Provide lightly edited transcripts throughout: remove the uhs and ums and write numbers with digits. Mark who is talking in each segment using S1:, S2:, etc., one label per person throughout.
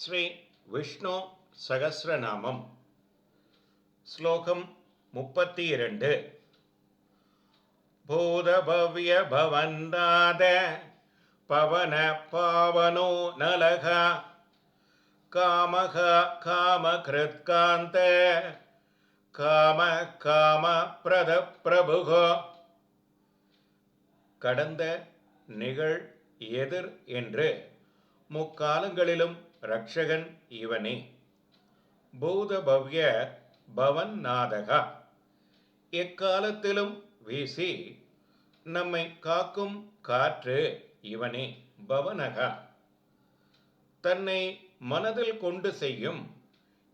S1: ஸ்ரீ விஷ்ணு சகஸ்ரநாமம் ஸ்லோகம் 32. பூதபவ்ய பவன்னாத பவன பாவனோ நலக காமக காமகிருத்காந்த காம காம பிரத பிரபுகோ. கடந்த நிகழ் எதிர் என்று முக்காலங்களிலும் ரக்ஷகன் இவனே. பூதபவ்ய பவன் நாதகா, எக்காலத்திலும் வீசி நம்மை காக்கும் காற்று இவனே. பவனகா, தன்னை மனதில் கொண்டு செய்யும்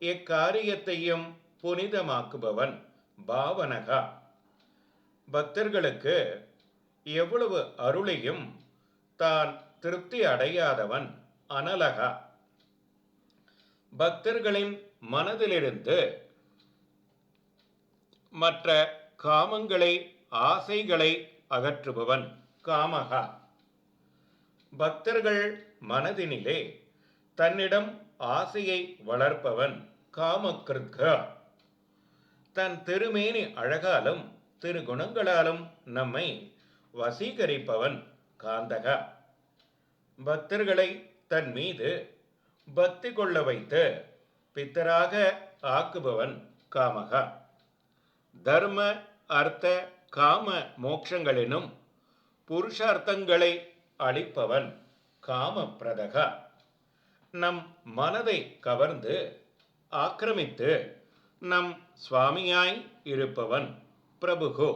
S1: எக்காரியத்தையும் புனிதமாக்குபவன். பாவனகா, பக்தர்களுக்கு எவ்வளவு அருளையும் தான் திருப்தி அடையாதவன். அனலகா, பக்தர்களின் மனதிலிருந்து மற்ற காமங்களை ஆசைகளை அகற்றுபவன். காமகா, பக்தர்கள் மனதினிலே தன்னிடம் ஆசையை வளர்ப்பவன். காமகிருத்கா, தன் திருமேனி அழகாலும் திருகுணங்களாலும் நம்மை வசீகரிப்பவன். காந்தகா, பக்தர்களை தன் மீது பக்தி கொள்ள வைத்து பித்தராக ஆக்குபவன். காமகா, தர்ம அர்த்த காம மோட்சங்களினும் புருஷார்த்தங்களை அளிப்பவன். காமப்பிரதகா, நம் மனதை கவர்ந்து ஆக்கிரமித்து நம் சுவாமியாய் இருப்பவன். பிரபுகோ.